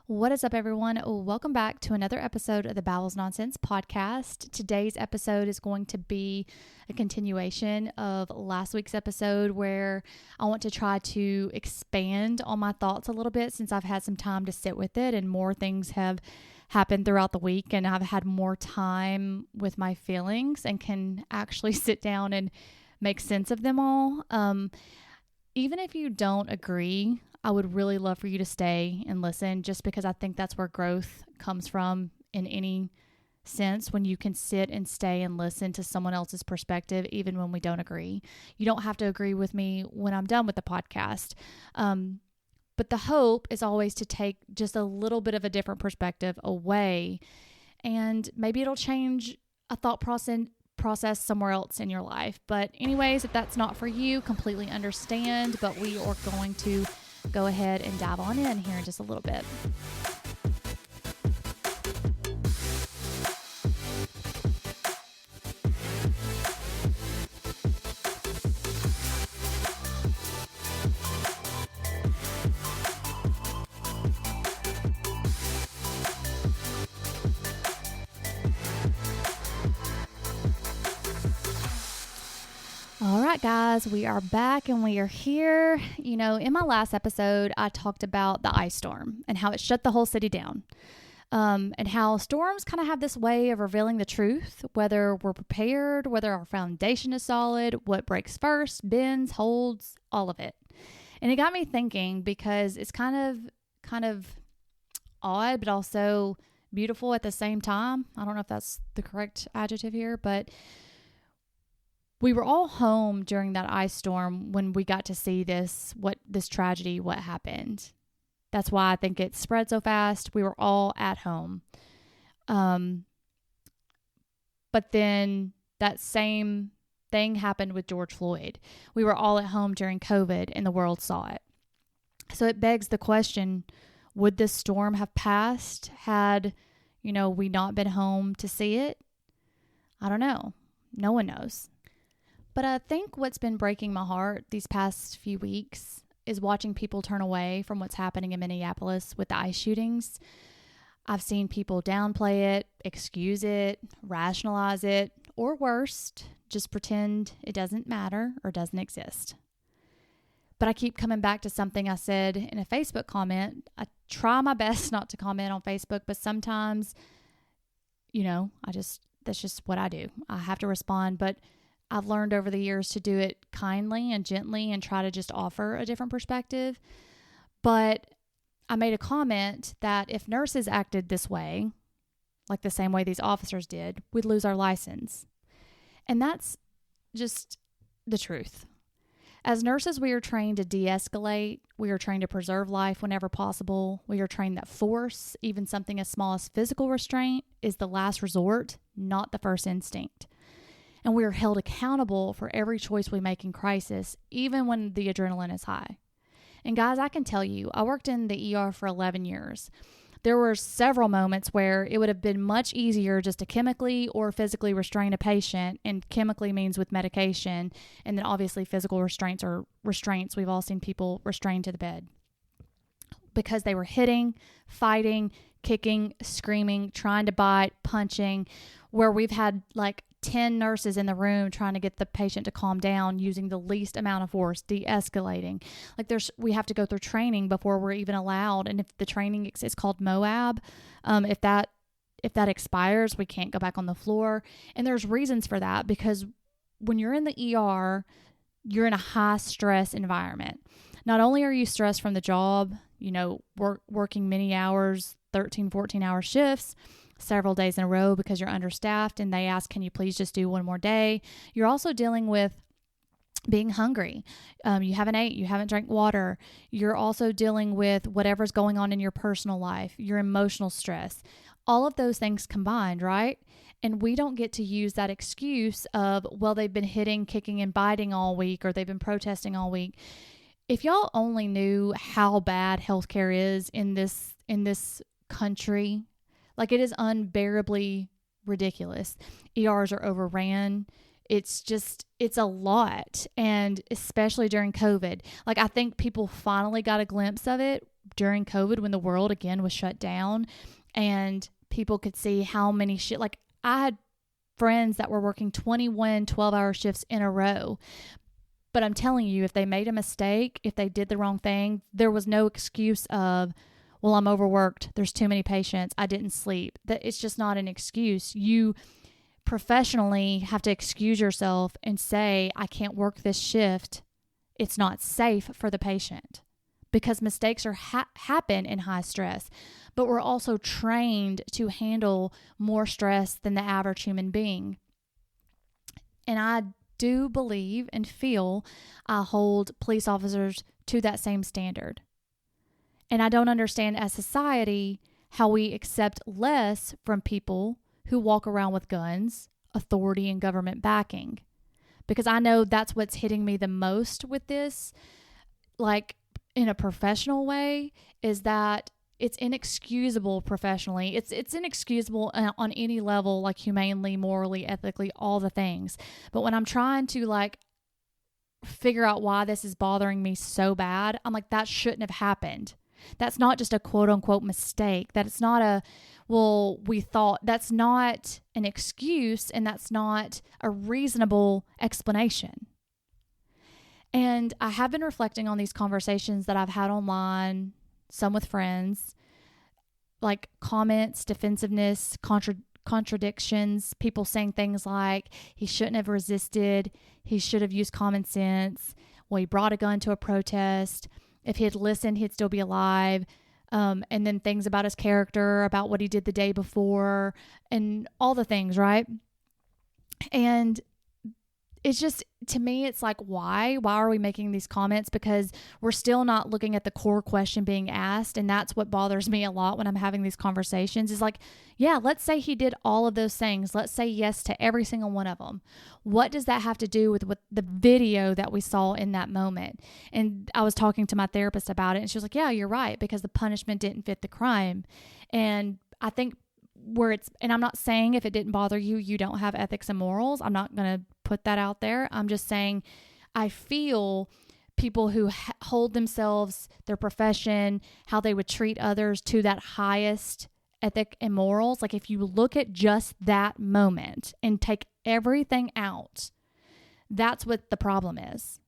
What is up, everyone? Welcome back to another episode of the Bowels Nonsense podcast. Today's episode is going to be a continuation of last week's episode where I want to try to expand on my thoughts a little bit since I've had some time to sit with it and more things have happened throughout the week and I've had more time with my feelings and can actually sit down and make sense of them all. Even if you don't agree, I would really love for you to stay and listen just because I think that's where growth comes from in any sense, when you can sit and stay and listen to someone else's perspective, even when we don't agree. You don't have to agree with me when I'm done with the podcast. But the hope is always to take just a little bit of a different perspective away, and maybe it'll change a thought process somewhere else in your life. But anyways, if that's not for you, completely understand, but we are going to go ahead and dive on in here in just a little bit. All right, guys, we are back and we are here. You know, in my last episode, I talked about the ice storm and how it shut the whole city down. And how storms kind of have this way of revealing the truth, whether we're prepared, whether our foundation is solid, what breaks first, bends, holds, all of it. And it got me thinking because it's kind of odd, but also beautiful at the same time. I don't know if that's the correct adjective here, but we were all home during that ice storm when we got to see this tragedy, what happened. That's why I think it spread so fast. We were all at home. But then that same thing happened with George Floyd. We were all at home during COVID and the world saw it. So it begs the question, would this storm have passed had, we not been home to see it? I don't know. No one knows. But I think what's been breaking my heart these past few weeks is watching people turn away from what's happening in Minneapolis with the ICE shootings. I've seen people downplay it, excuse it, rationalize it, or worst, just pretend it doesn't matter or doesn't exist. But I keep coming back to something I said in a Facebook comment. I try my best not to comment on Facebook, but sometimes, that's just what I do. I have to respond, but I've learned over the years to do it kindly and gently and try to just offer a different perspective. But I made a comment that if nurses acted this way, like the same way these officers did, we'd lose our license. And that's just the truth. As nurses, we are trained to de-escalate. We are trained to preserve life whenever possible. We are trained that force, even something as small as physical restraint, is the last resort, not the first instinct. And we are held accountable for every choice we make in crisis, even when the adrenaline is high. And guys, I can tell you, I worked in the ER for 11 years. There were several moments where it would have been much easier just to chemically or physically restrain a patient, and chemically means with medication, and then obviously physical restraints are restraints. We've all seen people restrained to the bed because they were hitting, fighting, kicking, screaming, trying to bite, punching, where we've had like 10 nurses in the room trying to get the patient to calm down using the least amount of force, de-escalating. We have to go through training before we're even allowed. And if the training is called MOAB, if that expires, we can't go back on the floor. And there's reasons for that, because when you're in the ER, you're in a high stress environment. Not only are you stressed from the job, working many hours, 13, 14-hour shifts, several days in a row because you're understaffed and they ask, can you please just do one more day? You're also dealing with being hungry. You haven't ate, you haven't drank water. You're also dealing with whatever's going on in your personal life, your emotional stress, all of those things combined, right? And we don't get to use that excuse of, well, they've been hitting, kicking, and biting all week, or they've been protesting all week. If y'all only knew how bad healthcare is in this country, like, it is unbearably ridiculous. ERs are overran. It's a lot. And especially during COVID, like, I think people finally got a glimpse of it during COVID when the world again was shut down and people could see how many like I had friends that were working 21 12-hour shifts in a row. But I'm telling you, if they made a mistake, if they did the wrong thing, there was no excuse of, well, I'm overworked. There's too many patients. I didn't sleep. That it's just not an excuse. You professionally have to excuse yourself and say, I can't work this shift. It's not safe for the patient, because mistakes happen in high stress. But we're also trained to handle more stress than the average human being. And I do believe and feel I hold police officers to that same standard. And I don't understand as society how we accept less from people who walk around with guns, authority, and government backing. Because I know that's what's hitting me the most with this, like in a professional way, is that it's inexcusable professionally. It's inexcusable on any level, like humanely, morally, ethically, all the things. But when I'm trying to like figure out why this is bothering me so bad, I'm like, that shouldn't have happened. That's not just a quote unquote mistake. That it's not a, well, we thought. That's not an excuse, and that's not a reasonable explanation. And I have been reflecting on these conversations that I've had online, some with friends, like comments, defensiveness, contradictions, people saying things like, he shouldn't have resisted, he should have used common sense, well, he brought a gun to a protest, if he had listened, he'd still be alive, and then things about his character, about what he did the day before, and all the things, right? And it's just, to me, it's like, why are we making these comments? Because we're still not looking at the core question being asked. And that's what bothers me a lot when I'm having these conversations, is like, yeah, let's say he did all of those things. Let's say yes to every single one of them. What does that have to do with what the video that we saw in that moment? And I was talking to my therapist about it, and she was like, yeah, you're right, because the punishment didn't fit the crime. And I think and I'm not saying if it didn't bother you, you don't have ethics and morals. I'm not going to put that out there. I'm just saying I feel people who hold themselves, their profession, how they would treat others to that highest ethic and morals. Like if you look at just that moment and take everything out, that's what the problem is.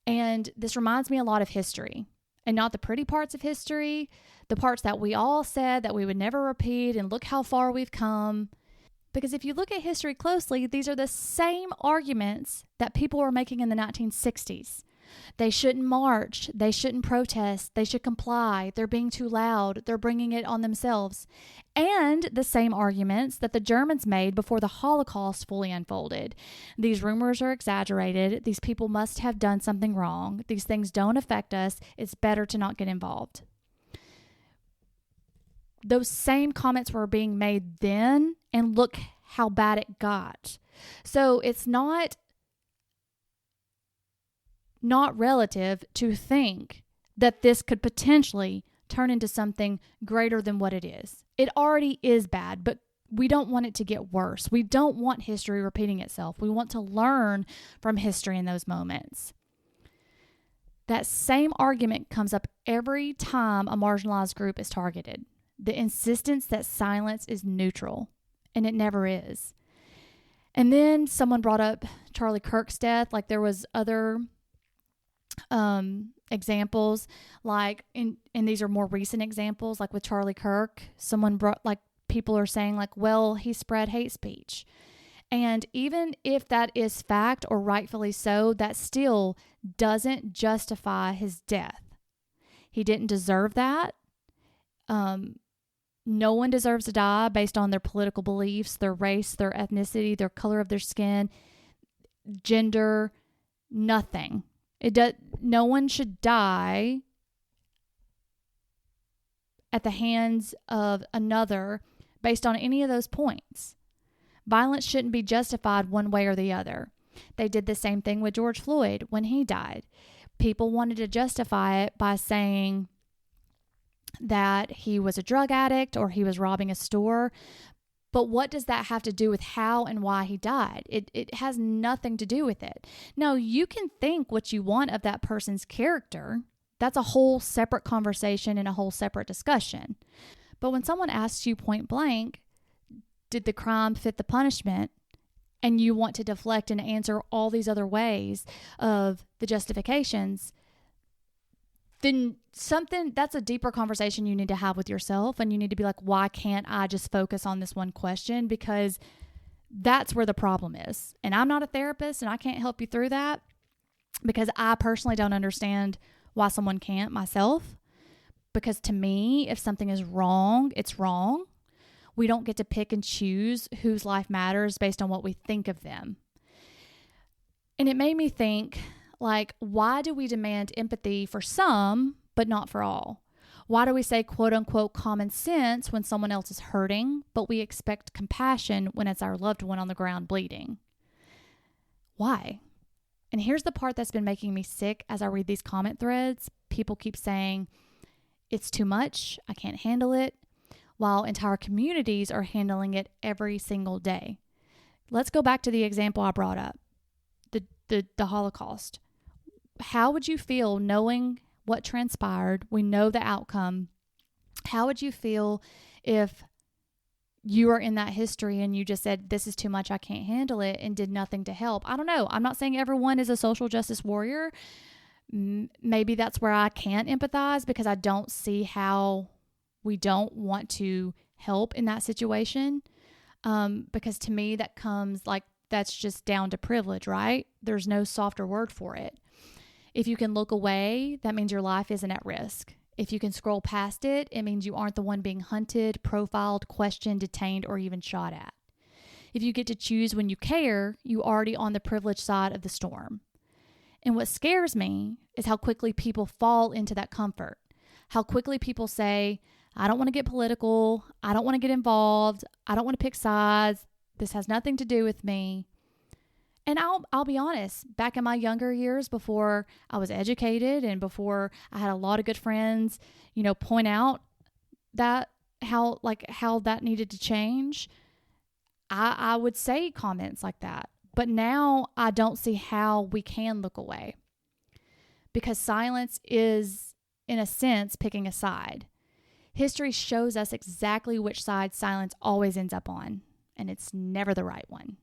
And this reminds me a lot of history. And not the pretty parts of history, the parts that we all said that we would never repeat, and look how far we've come. Because if you look at history closely, these are the same arguments that people were making in the 1960s. They shouldn't march. They shouldn't protest. They should comply. They're being too loud. They're bringing it on themselves. And the same arguments that the Germans made before the Holocaust fully unfolded. These rumors are exaggerated. These people must have done something wrong. These things don't affect us. It's better to not get involved. Those same comments were being made then, and look how bad it got. So it's not relative to think that this could potentially turn into something greater than what it is. It already is bad, but we don't want it to get worse. We don't want history repeating itself. We want to learn from history in those moments. That same argument comes up every time a marginalized group is targeted. The insistence that silence is neutral, and it never is. And then someone brought up Charlie Kirk's death. Like there was other examples, like and these are more recent examples, like with Charlie Kirk, someone brought, like, people are saying like, well, he spread hate speech. And even if that is fact, or rightfully so, that still doesn't justify his death. He didn't deserve that. No one deserves to die based on their political beliefs, their race, their ethnicity, their color of their skin, gender, nothing. No one should die at the hands of another based on any of those points. Violence shouldn't be justified one way or the other. They did the same thing with George Floyd when he died. People wanted to justify it by saying that he was a drug addict or he was robbing a store. But what does that have to do with how and why he died? It has nothing to do with it. Now, you can think what you want of that person's character. that's a whole separate conversation and a whole separate discussion. But when someone asks you point blank, did the crime fit the punishment? And you want to deflect and answer all these other ways of the justifications, then that's a deeper conversation you need to have with yourself. And you need to be like, why can't I just focus on this one question? Because that's where the problem is. And I'm not a therapist and I can't help you through that because I personally don't understand why someone can't myself. Because to me, if something is wrong, it's wrong. We don't get to pick and choose whose life matters based on what we think of them. And it made me think, like, why do we demand empathy for some, but not for all? Why do we say, quote unquote, common sense when someone else is hurting, but we expect compassion when it's our loved one on the ground bleeding? Why? And here's the part that's been making me sick as I read these comment threads. People keep saying, it's too much, I can't handle it, while entire communities are handling it every single day. Let's go back to the example I brought up, the Holocaust. How would you feel knowing what transpired? We know the outcome. How would you feel if you are in that history and you just said, this is too much, I can't handle it, and did nothing to help? I don't know. I'm not saying everyone is a social justice warrior. Maybe that's where I can't empathize because I don't see how we don't want to help in that situation. Because to me, that comes like, that's just down to privilege, right? There's no softer word for it. If you can look away, that means your life isn't at risk. If you can scroll past it, it means you aren't the one being hunted, profiled, questioned, detained, or even shot at. If you get to choose when you care, you're already on the privileged side of the storm. And what scares me is how quickly people fall into that comfort. How quickly people say, I don't want to get political. I don't want to get involved. I don't want to pick sides. This has nothing to do with me. And I'll be honest, back in my younger years before I was educated and before I had a lot of good friends, point out that how that needed to change, I would say comments like that. But now I don't see how we can look away because silence is, in a sense, picking a side. History shows us exactly which side silence always ends up on, and it's never the right one.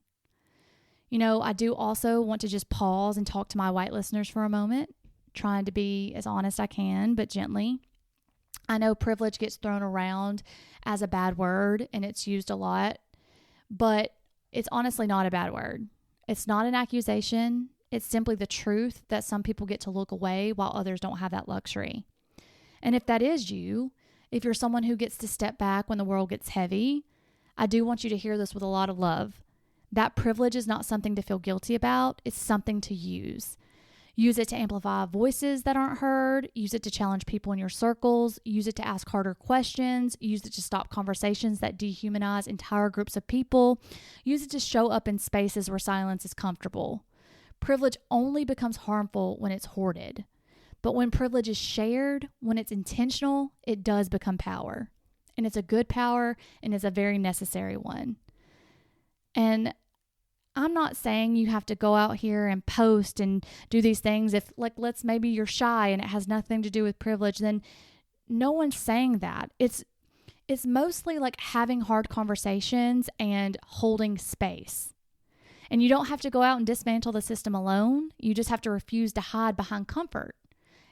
I do also want to just pause and talk to my white listeners for a moment, trying to be as honest as I can, but gently. I know privilege gets thrown around as a bad word, and it's used a lot, but it's honestly not a bad word. It's not an accusation. It's simply the truth that some people get to look away while others don't have that luxury. And if that is you, if you're someone who gets to step back when the world gets heavy, I do want you to hear this with a lot of love. That privilege is not something to feel guilty about. It's something to use. Use it to amplify voices that aren't heard. Use it to challenge people in your circles. Use it to ask harder questions. Use it to stop conversations that dehumanize entire groups of people. Use it to show up in spaces where silence is comfortable. Privilege only becomes harmful when it's hoarded. But when privilege is shared, when it's intentional, it does become power. And it's a good power, and it's a very necessary one. And I'm not saying you have to go out here and post and do these things. If maybe you're shy and it has nothing to do with privilege, then no one's saying that. It's mostly like having hard conversations and holding space. And you don't have to go out and dismantle the system alone. You just have to refuse to hide behind comfort.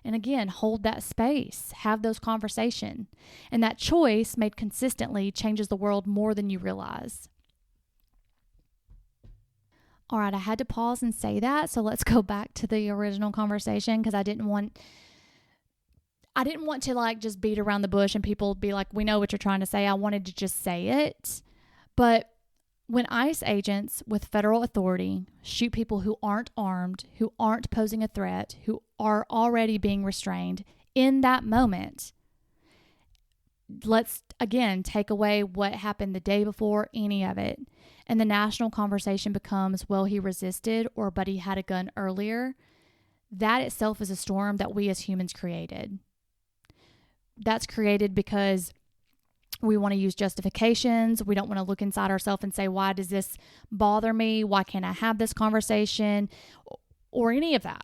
And again, hold that space, have those conversations. And that choice made consistently changes the world more than you realize. All right, I had to pause and say that. So let's go back to the original conversation because I didn't want to just beat around the bush and people be like, we know what you're trying to say. I wanted to just say it. But when ICE agents with federal authority shoot people who aren't armed, who aren't posing a threat, who are already being restrained in that moment, let's again take away what happened the day before, any of it. And the national conversation becomes, well, he resisted or but he had a gun earlier. That itself is a storm that we as humans created. That's created because we want to use justifications. We don't want to look inside ourselves and say, why does this bother me? Why can't I have this conversation? Or any of that.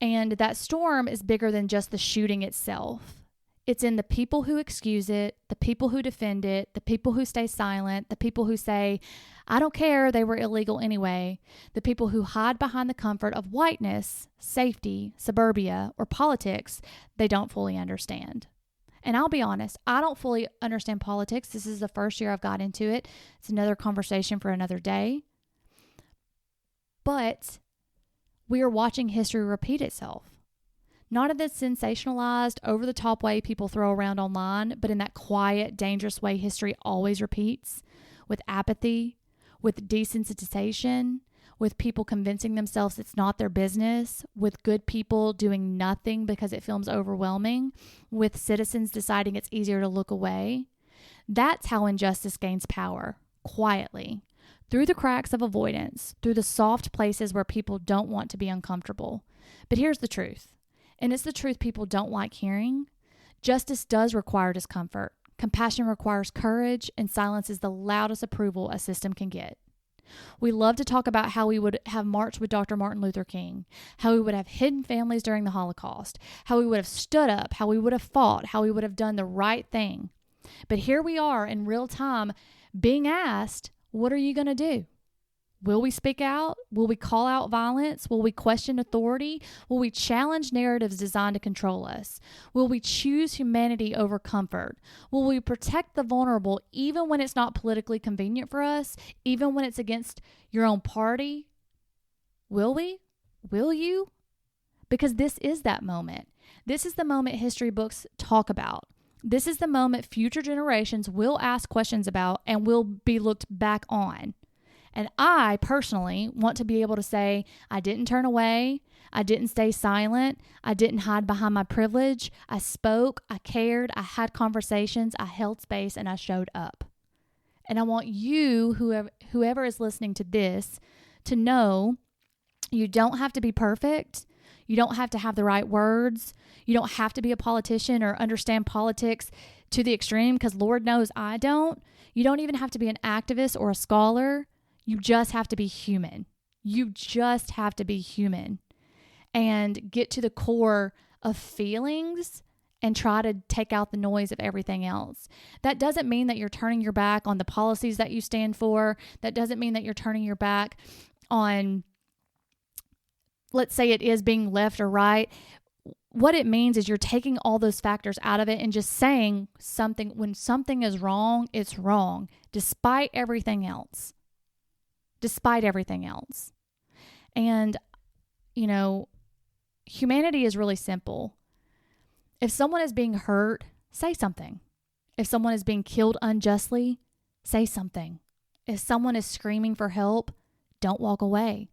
And that storm is bigger than just the shooting itself. It's in the people who excuse it, the people who defend it, the people who stay silent, the people who say, I don't care, they were illegal anyway, the people who hide behind the comfort of whiteness, safety, suburbia, or politics they don't fully understand. And I'll be honest, I don't fully understand politics. This is the first year I've got into it. It's another conversation for another day. But we are watching history repeat itself. Not in the sensationalized, over-the-top way people throw around online, but in that quiet, dangerous way history always repeats, with apathy, with desensitization, with people convincing themselves it's not their business, with good people doing nothing because it feels overwhelming, with citizens deciding it's easier to look away. That's how injustice gains power, quietly, through the cracks of avoidance, through the soft places where people don't want to be uncomfortable. But here's the truth. And it's the truth people don't like hearing. Justice does require discomfort. Compassion requires courage, and silence is the loudest approval a system can get. We love to talk about how we would have marched with Dr. Martin Luther King, how we would have hidden families during the Holocaust, how we would have stood up, how we would have fought, how we would have done the right thing. But here we are in real time being asked, what are you going to do? Will we speak out? Will we call out violence? Will we question authority? Will we challenge narratives designed to control us? Will we choose humanity over comfort? Will we protect the vulnerable even when it's not politically convenient for us, even when it's against your own party? Will we? Will you? Because this is that moment. This is the moment history books talk about. This is the moment future generations will ask questions about and will be looked back on. And I personally want to be able to say, I didn't turn away. I didn't stay silent. I didn't hide behind my privilege. I spoke. I cared. I had conversations. I held space and I showed up. And I want you, whoever is listening to this, to know you don't have to be perfect. You don't have to have the right words. You don't have to be a politician or understand politics to the extreme, because Lord knows I don't. You don't even have to be an activist or a scholar. You just have to be human. You just have to be human and get to the core of feelings and try to take out the noise of everything else. That doesn't mean that you're turning your back on the policies that you stand for. That doesn't mean that you're turning your back on, let's say it is being left or right. What it means is you're taking all those factors out of it and just saying something, when something is wrong, it's wrong, despite everything else. Despite everything else. And, you know, humanity is really simple. If someone is being hurt, say something. If someone is being killed unjustly, say something. If someone is screaming for help, don't walk away.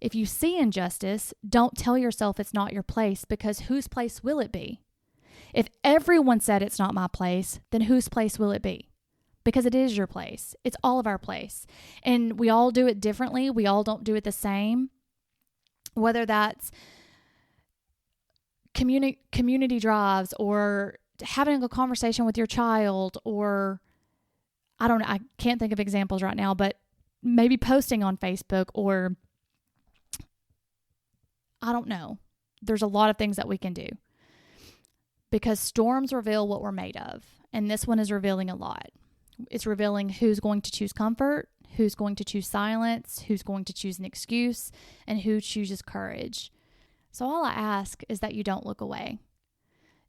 If you see injustice, don't tell yourself it's not your place, because whose place will it be? If everyone said it's not my place, then whose place will it be? Because it is your place. It's all of our place. And we all do it differently. We all don't do it the same. Whether that's community drives or having a conversation with your child, or I don't know, I can't think of examples right now, but maybe posting on Facebook, or I don't know. There's a lot of things that we can do, because storms reveal what we're made of. And this one is revealing a lot. It's revealing who's going to choose comfort, who's going to choose silence, who's going to choose an excuse, and who chooses courage. So all I ask is that you don't look away.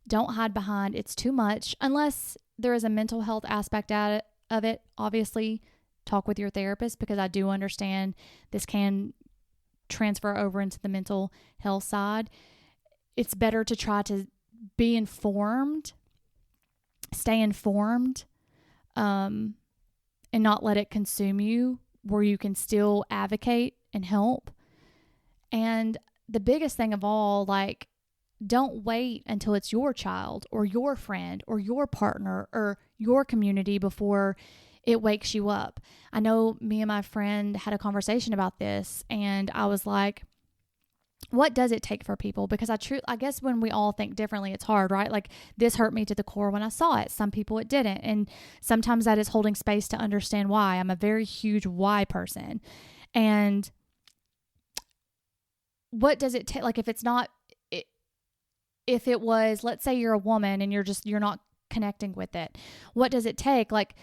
Don't hide behind it's too much, unless there is a mental health aspect of it. Obviously, talk with your therapist, because I do understand this can transfer over into the mental health side. It's better to try to be informed, stay informed, and not let it consume you, where you can still advocate and help. And the biggest thing of all, like, don't wait until it's your child or your friend or your partner or your community before it wakes you up. I know me and my friend had a conversation about this, and I was like, what does it take for people? Because I guess when we all think differently, it's hard, right? Like, this hurt me to the core when I saw it. Some people it didn't. And sometimes that is holding space to understand why. I'm a very huge why person. And what does it take? Like, if it's not if it was, let's say you're a woman and you're not connecting with it, what does it take? Like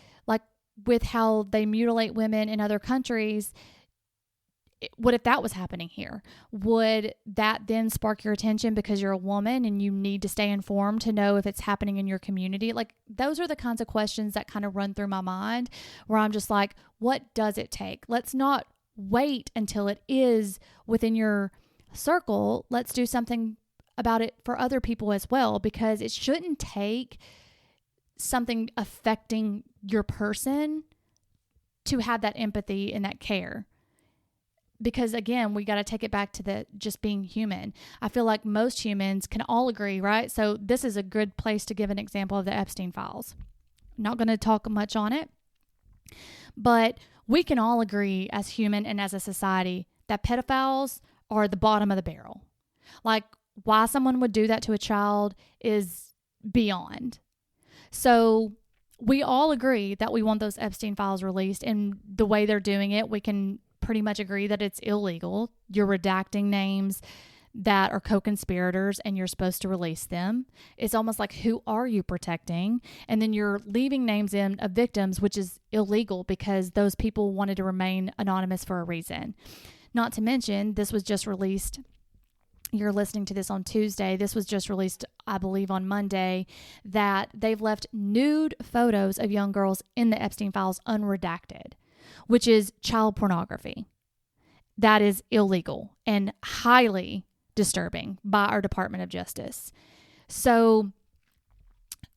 with how they mutilate women in other countries, what if that was happening here? Would that then spark your attention because you're a woman and you need to stay informed to know if it's happening in your community? Like, those are the kinds of questions that kind of run through my mind, where I'm just like, what does it take? Let's not wait until it is within your circle. Let's do something about it for other people as well, because it shouldn't take something affecting your person to have that empathy and that care. Because again, we got to take it back to the just being human. I feel like most humans can all agree, right? So this is a good place to give an example of the Epstein files. I'm not going to talk much on it, but we can all agree as human and as a society that pedophiles are the bottom of the barrel. Like, why someone would do that to a child is beyond. So we all agree that we want those Epstein files released, and the way they're doing it, we can pretty much agree that it's illegal. You're redacting names that are co-conspirators and you're supposed to release them. It's almost like, who are you protecting? And then you're leaving names in of victims, which is illegal because those people wanted to remain anonymous for a reason. Not to mention, this was just released. You're listening to this on Tuesday. This was just released, I believe, on Monday, that they've left nude photos of young girls in the Epstein files unredacted, which is child pornography. That is illegal and highly disturbing by our Department of Justice. So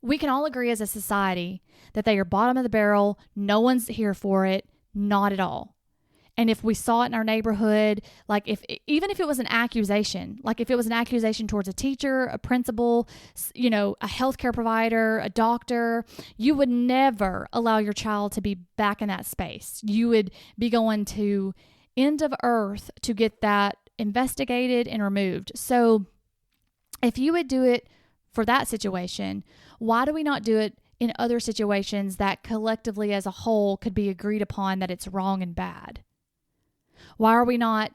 we can all agree as a society that they are bottom of the barrel. No one's here for it. Not at all. And if we saw it in our neighborhood, like even if it was an accusation, like if it was an accusation towards a teacher, a principal, a healthcare provider, a doctor, you would never allow your child to be back in that space. You would be going to end of earth to get that investigated and removed. So if you would do it for that situation, why do we not do it in other situations that collectively as a whole could be agreed upon that it's wrong and bad? Why are we not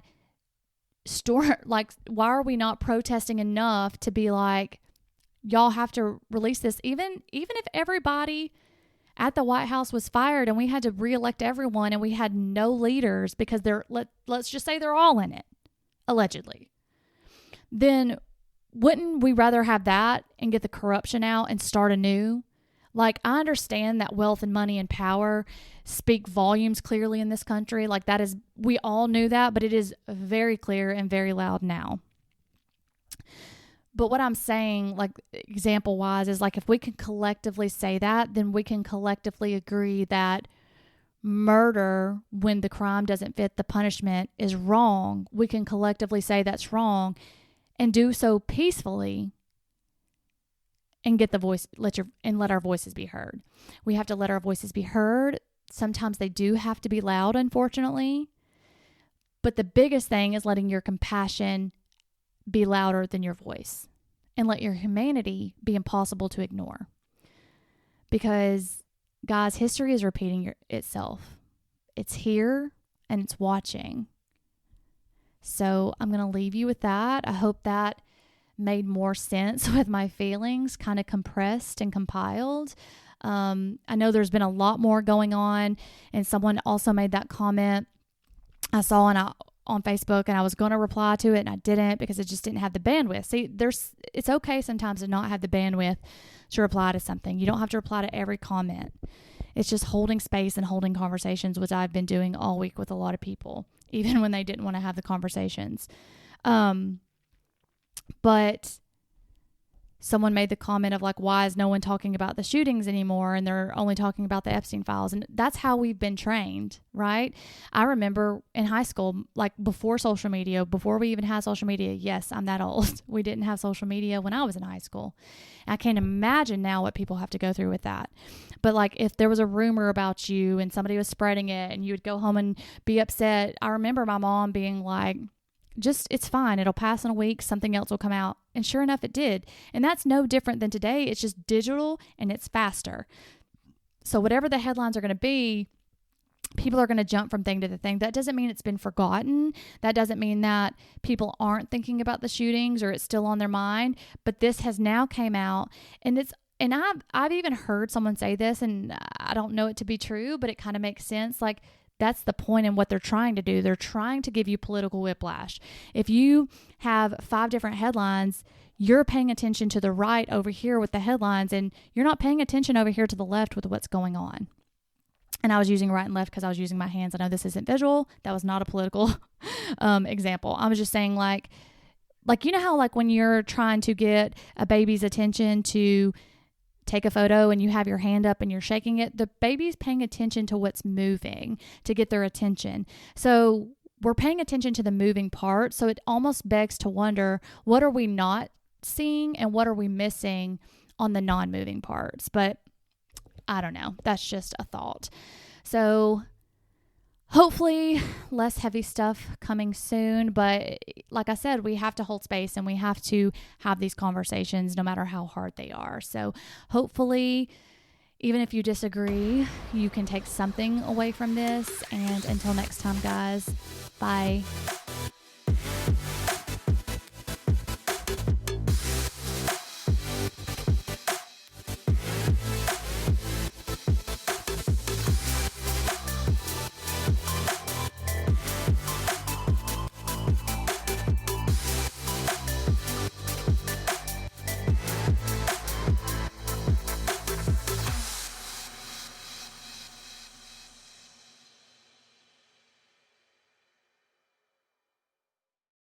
why are we not protesting enough to be like, y'all have to release this? Even if everybody at the White House was fired and we had to reelect everyone and we had no leaders because let's just say they're all in it, allegedly, then wouldn't we rather have that and get the corruption out and start anew? Like, I understand that wealth and money and power speak volumes clearly in this country. Like, that is, we all knew that, but it is very clear and very loud now. But what I'm saying, like, example wise, is like, if we can collectively say that, then we can collectively agree that murder, when the crime doesn't fit the punishment, is wrong. We can collectively say that's wrong and do so peacefully. And get the voice, let our voices be heard. We have to let our voices be heard. Sometimes they do have to be loud, unfortunately. But the biggest thing is letting your compassion be louder than your voice, and let your humanity be impossible to ignore. Because, guys, history is repeating itself. It's here and it's watching. So I'm going to leave you with that. I hope that made more sense with my feelings, kind of compressed and compiled. I know there's been a lot more going on, and someone also made that comment I saw on Facebook, and I was going to reply to it and I didn't because it just didn't have the bandwidth. See, it's okay sometimes to not have the bandwidth to reply to something. You don't have to reply to every comment. It's just holding space and holding conversations, which I've been doing all week with a lot of people, even when they didn't want to have the conversations. But someone made the comment of like, why is no one talking about the shootings anymore? And they're only talking about the Epstein files. And that's how we've been trained, right? I remember in high school, like before social media, before we even had social media, yes, I'm that old. We didn't have social media when I was in high school. I can't imagine now what people have to go through with that. But like if there was a rumor about you and somebody was spreading it and you would go home and be upset. I remember my mom being like, it's fine. It'll pass in a week. Something else will come out. And sure enough, it did. And that's no different than today. It's just digital and it's faster. So whatever the headlines are going to be, people are going to jump from thing to the thing. That doesn't mean it's been forgotten. That doesn't mean that people aren't thinking about the shootings or it's still on their mind. But this has now came out, and I've even heard someone say this, and I don't know it to be true, but it kind of makes sense. Like, that's the point in what they're trying to do. They're trying to give you political whiplash. If you have 5 different headlines, you're paying attention to the right over here with the headlines, and you're not paying attention over here to the left with what's going on. And I was using right and left because I was using my hands. I know this isn't visual. That was not a political example. I was just saying, like, you know how, like, when you're trying to get a baby's attention to take a photo and you have your hand up and you're shaking it, the baby's paying attention to what's moving to get their attention. So we're paying attention to the moving part. So it almost begs to wonder, what are we not seeing and what are we missing on the non-moving parts? But I don't know. That's just a thought. So hopefully less heavy stuff coming soon. But like I said, we have to hold space and we have to have these conversations no matter how hard they are. So hopefully, even if you disagree, you can take something away from this. And until next time, guys, bye.